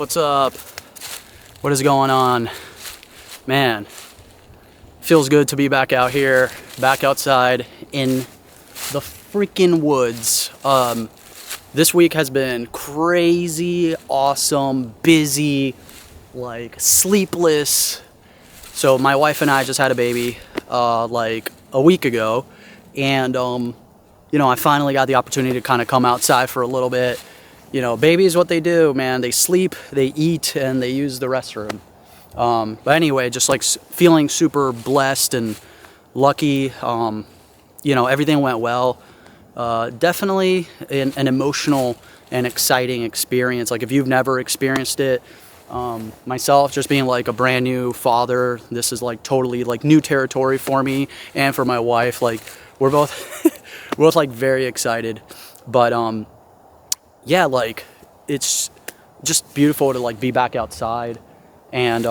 What's up? What is going on? Man, feels good to be back out here, back outside in the freaking woods. This week has been crazy, awesome, busy, like sleepless. So my wife and I just had a baby like a week ago, and I finally got the opportunity to kind of come outside for a little bit. Babies, what they do, man, they sleep, they eat, and they use the restroom. But anyway, just like feeling super blessed and lucky. Everything went well. Definitely an emotional and exciting experience. Like if you've never experienced it, myself just being like a brand new father, this is like totally like new territory for me and for my wife. Like we're both we're both like very excited. But yeah, like it's just beautiful to like be back outside, and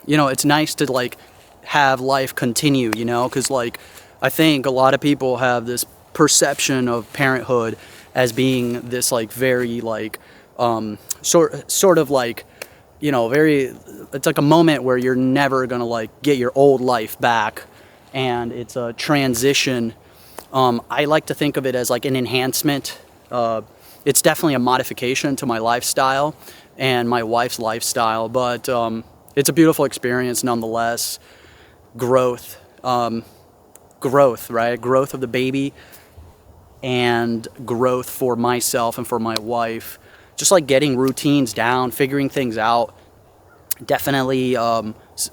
it's nice to like have life continue, because like I think a lot of people have this perception of parenthood as being this like very like sort of like very, it's like a moment where you're never gonna like get your old life back, and it's a transition. I like to think of it as like an enhancement. It's definitely a modification to my lifestyle and my wife's lifestyle, but it's a beautiful experience nonetheless. Growth, right? Growth of the baby and growth for myself and for my wife. Just like getting routines down, figuring things out. Definitely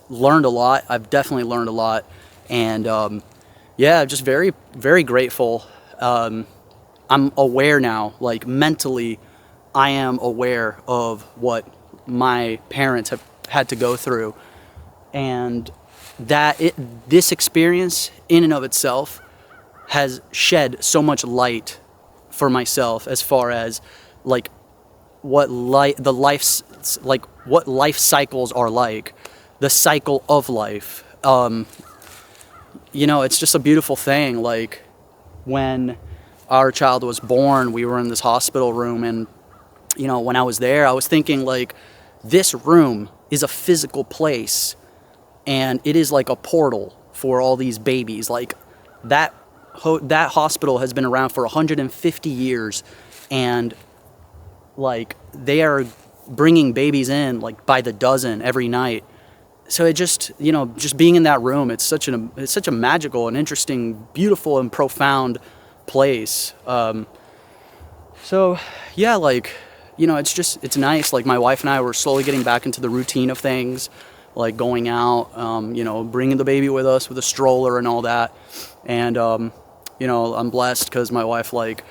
learned a lot. I've definitely learned a lot, and just very, very grateful. I'm aware now, like mentally, I am aware of what my parents have had to go through, and this experience in and of itself has shed so much light for myself as far as like what life cycles are like, the cycle of life. It's just a beautiful thing. Like when our child was born, we were in this hospital room, and when I was there, I was thinking like this room is a physical place, and it is like a portal for all these babies. Like that hospital has been around for 150 years, and like they are bringing babies in like by the dozen every night. So it just just being in that room, it's such a magical and interesting, beautiful and profound place. So yeah, like it's nice. Like my wife and I were slowly getting back into the routine of things, like going out, bringing the baby with us with a stroller and all that. And I'm blessed because my wife, like,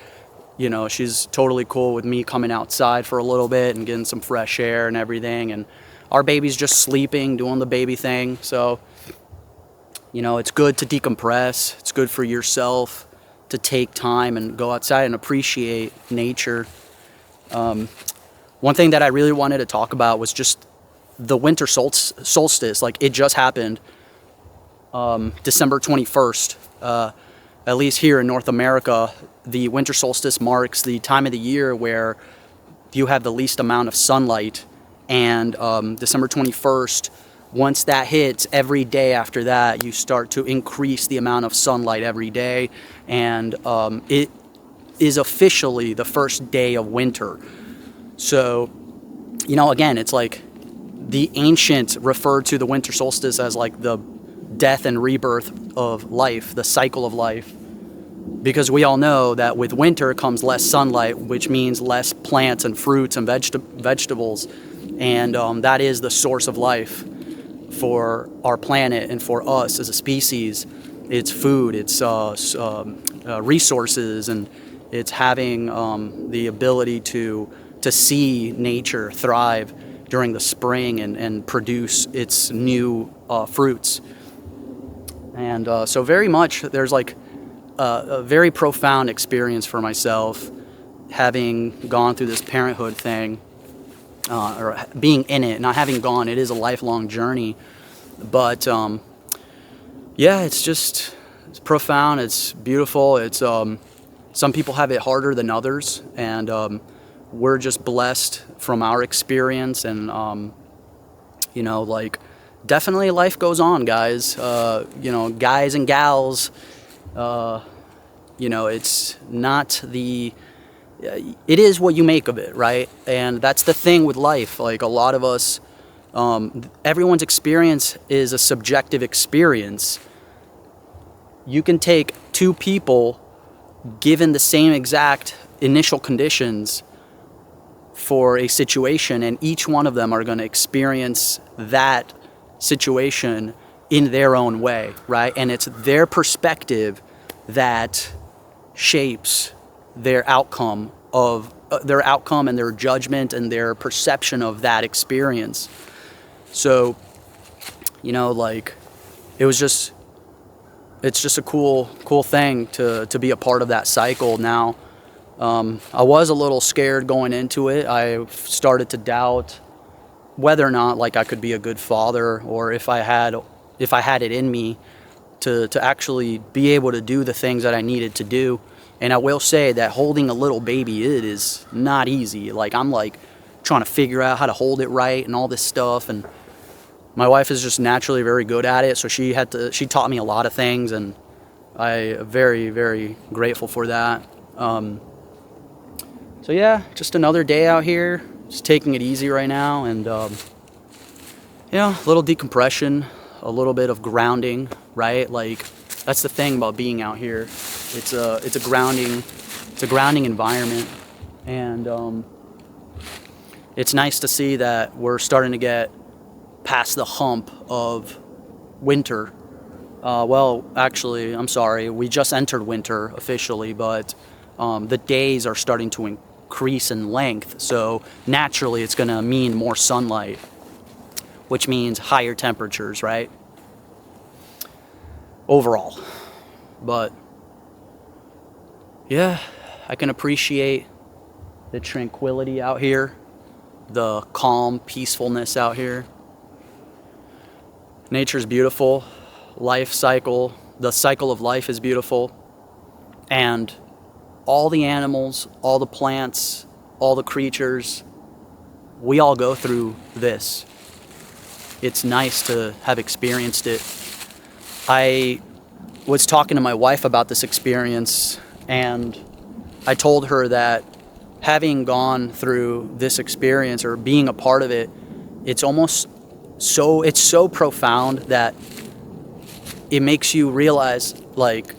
she's totally cool with me coming outside for a little bit and getting some fresh air and everything. And our baby's just sleeping, doing the baby thing. So it's good to decompress. It's good for yourself to take time and go outside and appreciate nature. One thing that I really wanted to talk about was just the winter solstice. Like it just happened December 21st. At least here in North America, the winter solstice marks the time of the year where you have the least amount of sunlight. And December 21st, once that hits, every day after that, you start to increase the amount of sunlight every day. And it is officially the first day of winter. So, again, it's like the ancients referred to the winter solstice as like the death and rebirth of life, the cycle of life. Because we all know that with winter comes less sunlight, which means less plants and fruits and vegetables. And that is the source of life for our planet and for us as a species. It's food, it's resources, and it's having the ability to see nature thrive during the spring and produce its new fruits. And so very much there's like a very profound experience for myself having gone through this parenthood thing, or being in it, not having gone. It is a lifelong journey, but it's profound. It's beautiful. It's some people have it harder than others, and we're just blessed from our experience, and you know, like, definitely life goes on, guys. You know, guys and gals, you know, it's not the, it is what you make of it, right? And that's the thing with life. Like, a lot of us, everyone's experience is a subjective experience. You can take two people given the same exact initial conditions for a situation, and each one of them are going to experience that situation in their own way, right? And it's their perspective that shapes their outcome and their judgment and their perception of that experience. So, you know, like, it's just a cool thing to be a part of that cycle. Now, I was a little scared going into it. I started to doubt whether or not, like, I could be a good father, or if I had it in me to actually be able to do the things that I needed to do. And I will say that holding a little baby, it is not easy. Like, I'm like trying to figure out how to hold it right and all this stuff, and my wife is just naturally very good at it, so she taught me a lot of things, and I am very, very grateful for that. So yeah, just another day out here, just taking it easy right now, and yeah, a little decompression, a little bit of grounding, right? Like, that's the thing about being out here. It's a grounding environment, and it's nice to see that we're starting to get past the hump of winter. Well, actually, I'm sorry, we just entered winter officially, but the days are starting to increase in length, so naturally it's going to mean more sunlight, which means higher temperatures, right? Overall. But yeah, I can appreciate the tranquility out here, the calm peacefulness out here. Nature's beautiful. Life cycle, the cycle of life is beautiful. And all the animals, all the plants, all the creatures, we all go through this. It's nice to have experienced it. I was talking to my wife about this experience, and I told her that having gone through this experience, or being a part of it, it's so profound that it makes you realize, like,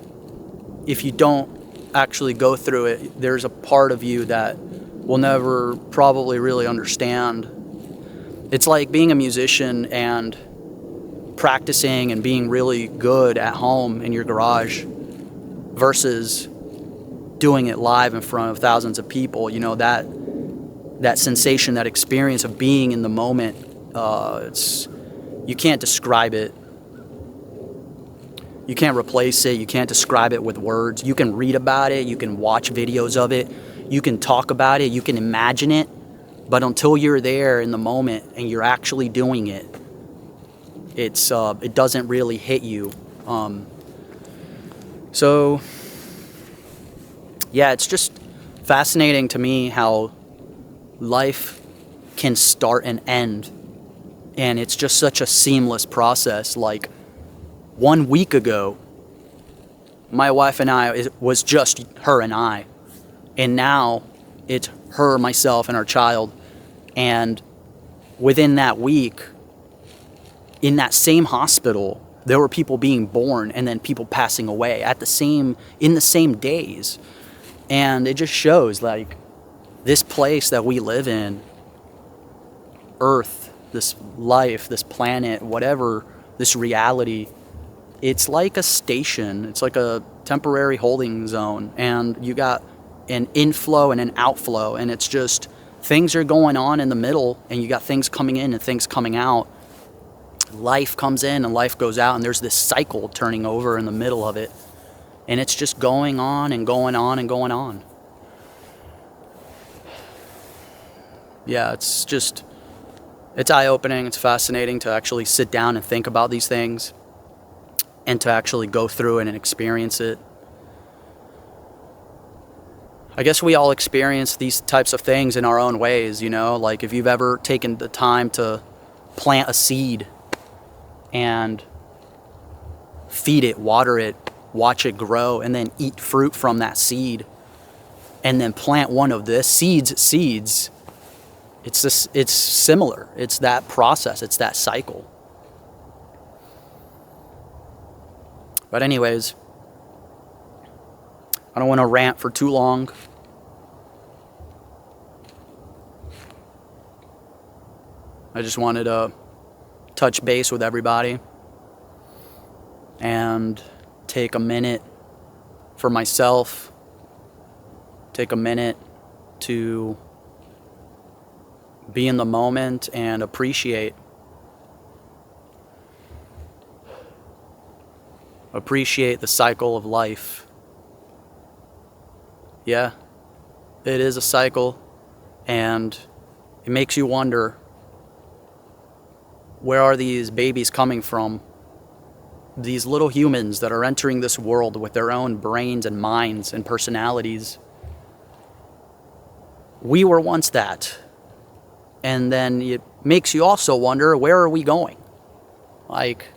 if you don't actually go through it, there's a part of you that will never probably really understand. It's like being a musician and practicing and being really good at home in your garage versus doing it live in front of thousands of people. You know, that sensation, that experience of being in the moment, you can't describe it. You can't replace it. You can't describe it with words. You can read about it. You can watch videos of it. You can talk about it. You can imagine it. But until you're there in the moment and you're actually doing it, it doesn't really hit you. So yeah, it's just fascinating to me how life can start and end, and it's just such a seamless process. Like, 1 week ago, my wife and I, it was just her and I, and now it's her, myself, and our child. And within that week, in that same hospital, there were people being born and then people passing away in the same days. And it just shows, like, this place that we live in, Earth, this life, this planet, whatever, this reality, it's like a station. It's like a temporary holding zone, and you got an inflow and an outflow, and it's just things are going on in the middle, and you got things coming in and things coming out. Life comes in and life goes out, and there's this cycle turning over in the middle of it, and it's just going on and going on and going on. Yeah, it's eye-opening. It's fascinating to actually sit down and think about these things, and to actually go through it and experience it. I guess we all experience these types of things in our own ways, you know? Like if you've ever taken the time to plant a seed and feed it, water it, watch it grow, and then eat fruit from that seed, and then plant one of the seeds, it's similar. It's that process, it's that cycle. But anyways, I don't want to rant for too long. I just wanted to touch base with everybody and take a minute for myself, take a minute to be in the moment and appreciate the cycle of life. Yeah, it is a cycle, and it makes you wonder, where are these babies coming from? These little humans that are entering this world with their own brains and minds and personalities. We were once that. And then it makes you also wonder, where are we going? Like,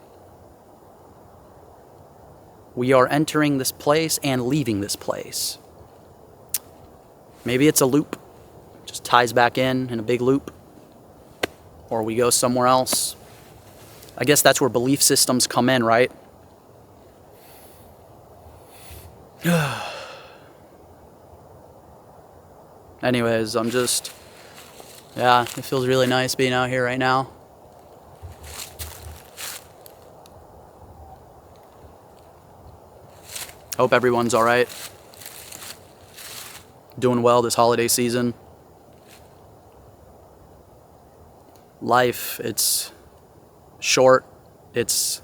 we are entering this place and leaving this place. Maybe it's a loop, just ties back in a big loop. Or we go somewhere else. I guess that's where belief systems come in, right? Anyways, yeah, it feels really nice being out here right now. Hope everyone's all right. Doing well this holiday season. Life, it's short, it's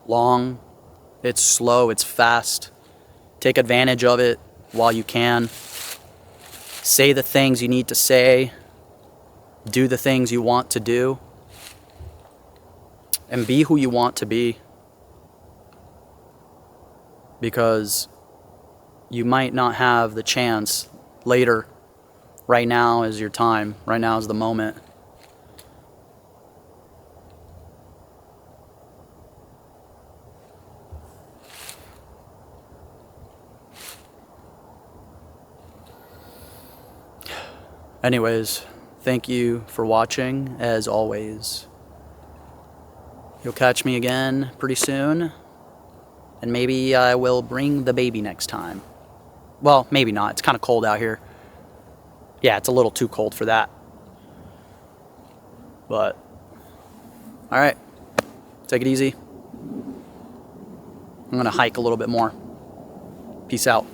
long, it's slow, it's fast. Take advantage of it while you can. Say the things you need to say. Do the things you want to do. And be who you want to be. Because you might not have the chance later. Right now is your time. Right now is the moment. Anyways, thank you for watching, as always. You'll catch me again pretty soon. And maybe I will bring the baby next time. Well, maybe not. It's kind of cold out here. Yeah, it's a little too cold for that. But, alright. Take it easy. I'm going to hike a little bit more. Peace out.